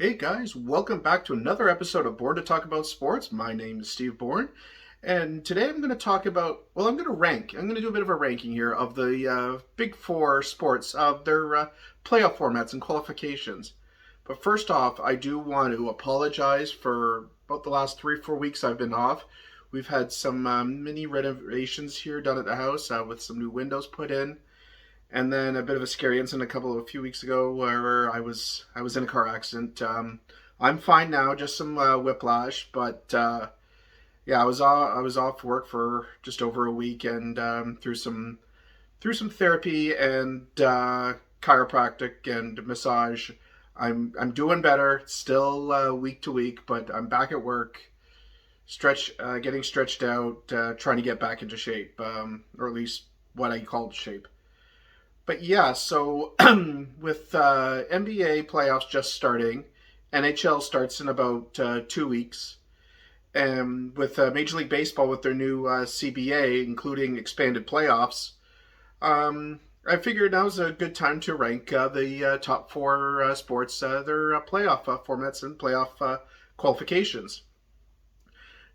Hey guys, welcome back to another episode of Born to Talk About Sports. My name is Steve Bourne, and today I'm going to talk about, I'm going to rank. I'm going to do a bit of a ranking here of the big four sports, of their playoff formats and qualifications. But first off, I do want to apologize for about the last 3 or 4 weeks I've been off. We've had some mini renovations here done at the house with some new windows put in, and then a bit of a scary incident a few weeks ago where I was in a car accident. I'm fine now, just some whiplash, but yeah, I was off work for just over a week, and through some therapy and chiropractic and massage, I'm doing better. Still week to week, but I'm back at work, getting stretched out, trying to get back into shape, or at least what I call shape. But yeah, so with NBA playoffs just starting, NHL starts in about 2 weeks, and with Major League Baseball with their new CBA, including expanded playoffs, I figured now's a good time to rank the top four sports, their playoff formats and playoff qualifications.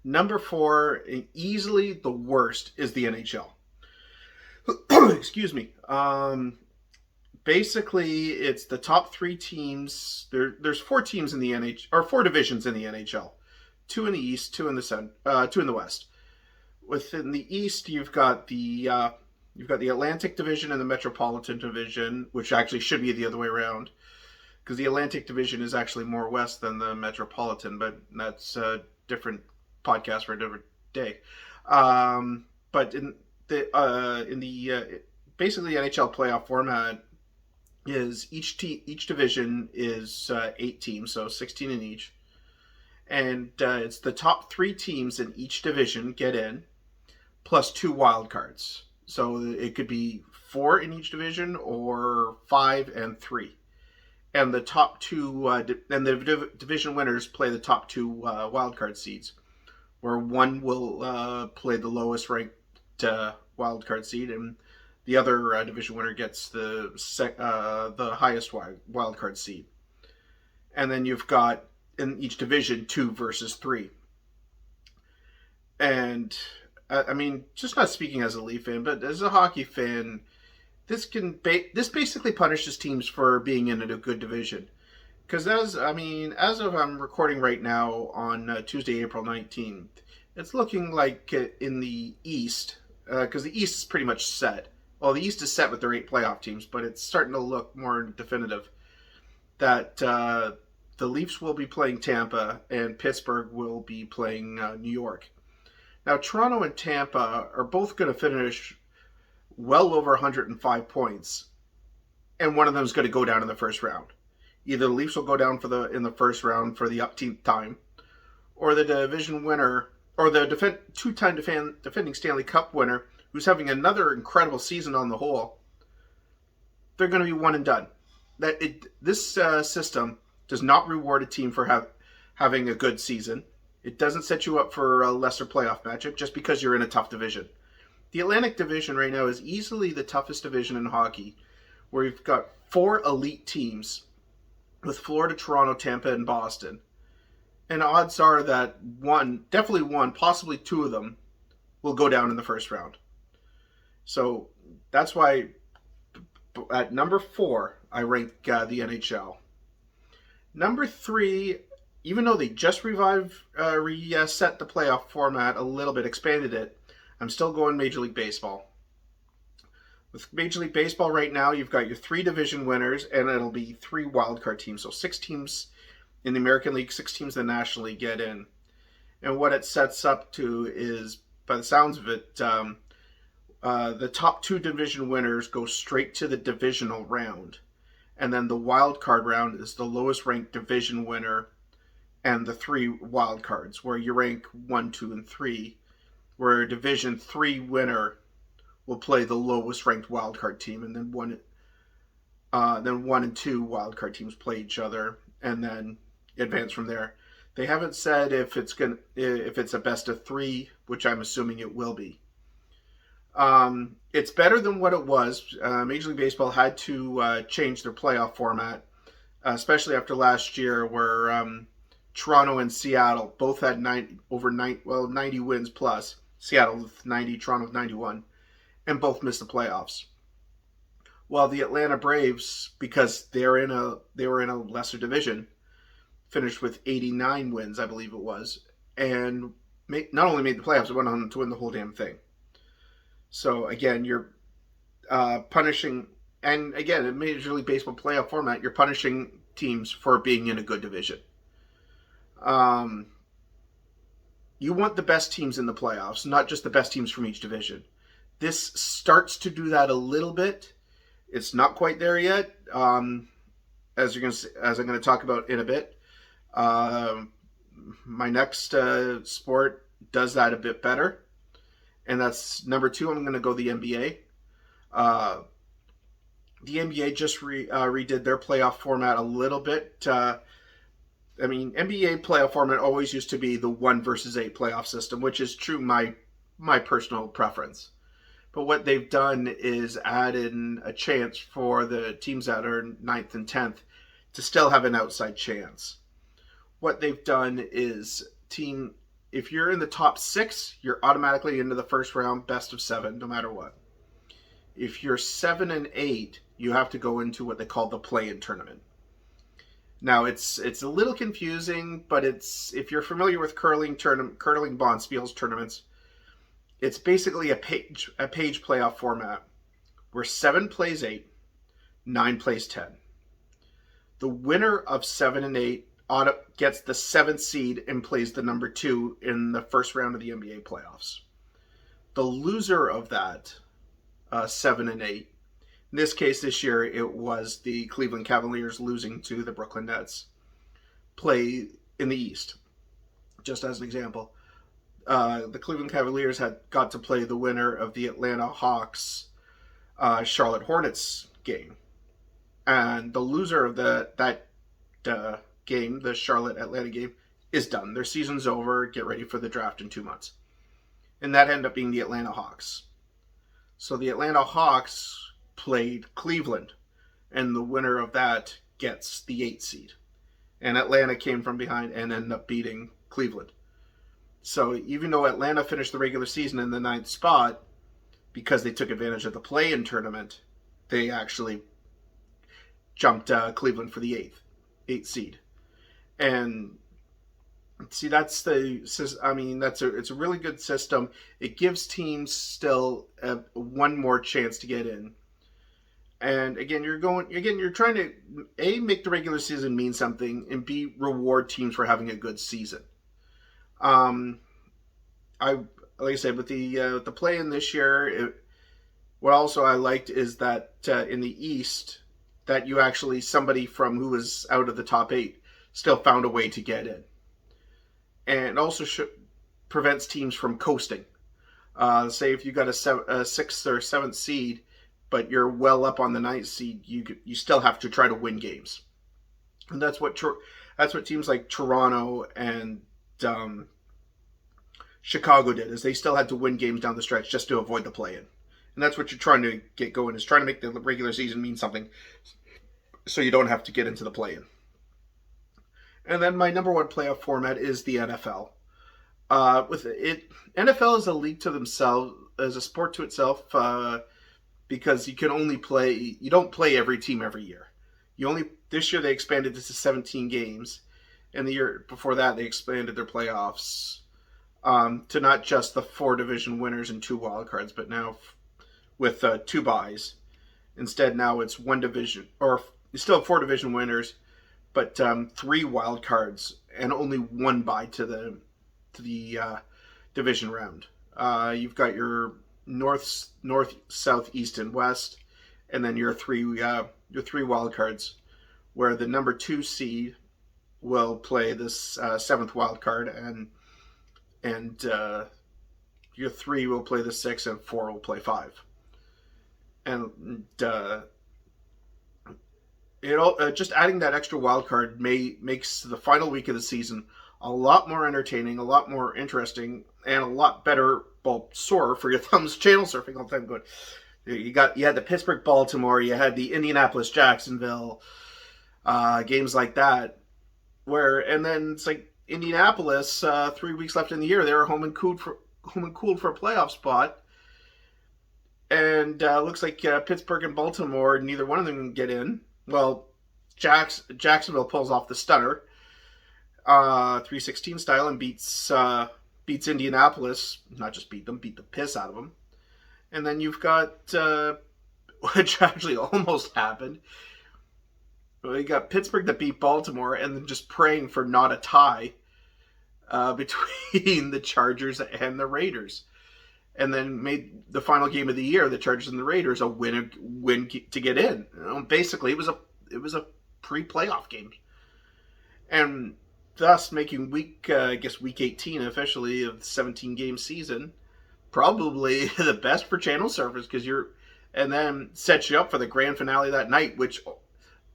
Number four, easily the worst, is the NHL. Excuse me. Basically, it's the top three teams. There's four teams in the NHL, or four divisions in the NHL. Two in the East, two in the West. Within the East, you've got the Atlantic Division and the Metropolitan Division, which actually should be the other way around, because the Atlantic Division is actually more West than the Metropolitan, but that's a different podcast for a different day. But in the basically NHL playoff format is each division is 8 teams, so 16 in each, and it's the top three teams in each division get in, plus two wild cards. So it could be four in each division or five and three. And the top two, and the division winners play the top two wild card seeds, where one will play the lowest ranked wild card seed, and the other division winner gets the highest wild card seed. And then you've got in each division 2 versus 3. And I mean, just not speaking as a Leaf fan, but as a hockey fan, this basically punishes teams for being in a good division. Because as of I'm recording right now on Tuesday, April 19th, it's looking like in the East, because the East is pretty much set. Well, the East is set with their 8 playoff teams, but it's starting to look more definitive that the Leafs will be playing Tampa and Pittsburgh will be playing New York. Now, Toronto and Tampa are both going to finish well over 105 points, and one of them is going to go down in the first round. Either the Leafs will go down in the first round for the upteenth time, or the division winner, or the two-time defending Stanley Cup winner, who's having another incredible season on the whole, they're going to be one and done. This system does not reward a team for having a good season. It doesn't set you up for a lesser playoff matchup just because you're in a tough division. The Atlantic Division right now is easily the toughest division in hockey, where you've got 4 elite teams with Florida, Toronto, Tampa, and Boston. And odds are that definitely one, possibly 2 of them will go down in the first round. So that's why at number 4, I rank the NHL. Number 3, even though they just reset the playoff format a little bit, expanded it, I'm still going Major League Baseball. With Major League Baseball right now, you've got your 3 division winners, and it'll be 3 wildcard teams. So 6 teams in the American League, 6 teams in the National League get in. And what it sets up to is, by the sounds of it, the top 2 division winners go straight to the divisional round. And then the wild card round is the lowest ranked division winner and the 3 wild cards, where you rank 1, 2, and 3, where a Division 3 winner will play the lowest ranked wild card team, and then 1 and 2 wild card teams play each other, and then advance from there. They haven't said if it's a best of 3, which I'm assuming it will be. It's better than what it was. Major League Baseball had to change their playoff format especially after last year where Toronto and Seattle both had 90 wins plus. Seattle with 90, Toronto with 91, and both missed the playoffs. While the Atlanta Braves, because they were in a lesser division, finished with 89 wins, I believe it was, and not only made the playoffs, but went on to win the whole damn thing. So again, you're punishing, and again, in Major League Baseball playoff format, you're punishing teams for being in a good division. You want the best teams in the playoffs, not just the best teams from each division. This starts to do that a little bit. It's not quite there yet, as I'm going to talk about in a bit. My next sport does that a bit better, and that's number 2. I'm going to go the NBA. The NBA just redid their playoff format a little bit. NBA playoff format always used to be the 1 versus 8 playoff system, which is true my personal preference. But what they've done is add in a chance for the teams that are 9th and 10th to still have an outside chance. What they've done is if you're in the top 6, you're automatically into the first round, best of 7, no matter what. If you're 7 and 8, you have to go into what they call the play-in tournament. Now it's a little confusing, but if you're familiar with curling bonspiels tournaments, it's basically a page playoff format where 7 plays 8, 9 plays 10. The winner of 7 and 8 gets the 7th seed and plays the number 2 in the first round of the NBA playoffs. The loser of that 7 and 8, in this case this year it was the Cleveland Cavaliers losing to the Brooklyn Nets, play in the East. Just as an example, the Cleveland Cavaliers had got to play the winner of the Atlanta Hawks Charlotte Hornets game, and the loser of that game, the Charlotte Atlanta game, is done. Their season's over. Get ready for the draft in 2 months, and that ended up being the Atlanta Hawks. So the Atlanta Hawks played Cleveland, and the winner of that gets the 8th seed. And Atlanta came from behind and ended up beating Cleveland. So even though Atlanta finished the regular season in the 9th spot, because they took advantage of the play-in tournament, they actually jumped Cleveland for the 8th seed. And see, it's a really good system. It gives teams still one more chance to get in. And again, you're trying to A, make the regular season mean something, and B, reward teams for having a good season. Like I said, with the play-in this year, what also I liked is that in the East, that you actually, somebody from who was out of the top 8 still found a way to get in. And also prevents teams from coasting. Say if you got a 6th or 7th seed, but you're well up on the 9th seed, you still have to try to win games. And that's what teams like Toronto and Chicago did, is they still had to win games down the stretch just to avoid the play-in. And that's what you're trying to get going, is trying to make the regular season mean something so you don't have to get into the play-in. And then my number 1 playoff format is the NFL. NFL is a league to themselves, as a sport to itself, because you don't play every team every year. This year they expanded this to 17 games, and the year before that they expanded their playoffs to not just the 4 division winners and 2 wild cards, but now with 2 byes. Instead, now it's 1 division, or you still have 4 division winners, but 3 wild cards and only 1 bye to the division round. You've got your north, south, east, and west, and then your 3 wild cards, where the number 2 seed will play this 7th wild card, and your 3 will play the 6, and 4 will play 5. And just adding that extra wild card makes the final week of the season a lot more entertaining, a lot more interesting, and a lot better, sore for your thumbs channel surfing all the time. Good. You had the Pittsburgh, Baltimore, you had the Indianapolis, Jacksonville, games like that. And then it's like Indianapolis, 3 weeks left in the year, they were home and cooled for a playoff spot, and looks like Pittsburgh and Baltimore, neither one of them can get in. Well, Jacksonville pulls off the stunner, 316 style, and beats Indianapolis. Not just beat them, beat the piss out of them. And then you've got which actually almost happened. You got Pittsburgh that beat Baltimore, and then just praying for not a tie between the Chargers and the Raiders, and then made the final game of the year, the Chargers and the Raiders, a win to get in. Basically, it was a pre-playoff game, and thus making week 18 officially of the 17-game season probably the best for channel surfers, and then sets you up for the grand finale that night, which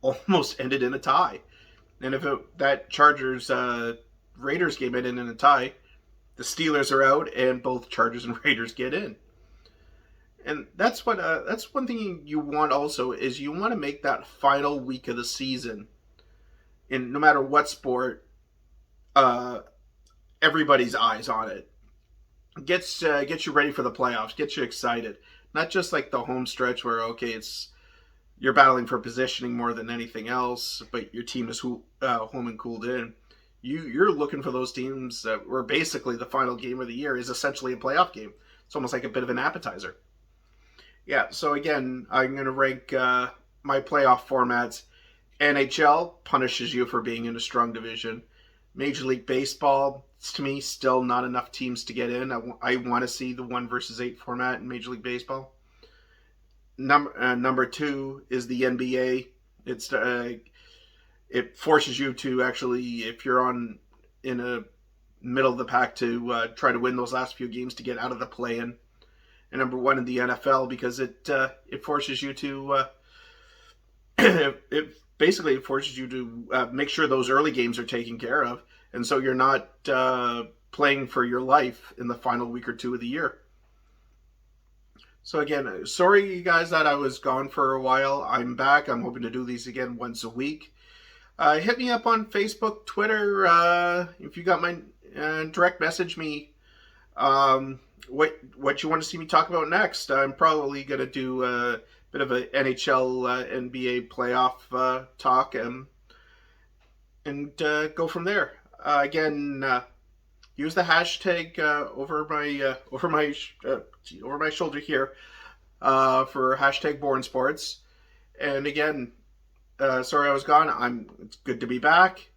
almost ended in a tie. And if that Chargers Raiders game ended in a tie, the Steelers are out, and both Chargers and Raiders get in. And that's one thing you want also, is you want to make that final week of the season, in no matter what sport, everybody's eyes on it. Gets you ready for the playoffs, gets you excited. Not just like the home stretch where you're battling for positioning more than anything else, but your team is home and cooled in. You're looking for those teams where basically the final game of the year is essentially a playoff game. It's almost like a bit of an appetizer. Yeah, so again, I'm going to rank my playoff formats. NHL punishes you for being in a strong division. Major League Baseball, to me, still not enough teams to get in. I want to see the 1-8 format in Major League Baseball. Number 2 is the NBA. It forces you to actually, if you're in a middle of the pack, to try to win those last few games to get out of the play-in. And number 1 in the NFL, because it forces you to it forces you to make sure those early games are taken care of, and so you're not playing for your life in the final week or two of the year. So again, sorry you guys that I was gone for a while. I'm back. I'm hoping to do these again once a week. Hit me up on Facebook, Twitter. If you got my direct message me what you want to see me talk about next. I'm probably going to do a bit of a NHL, NBA playoff talk, and go from there. Again, use the hashtag over my shoulder here for hashtag Born Sports. And again, sorry I was gone. It's good to be back.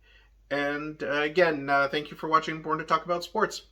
And again, thank you for watching Born to Talk About Sports.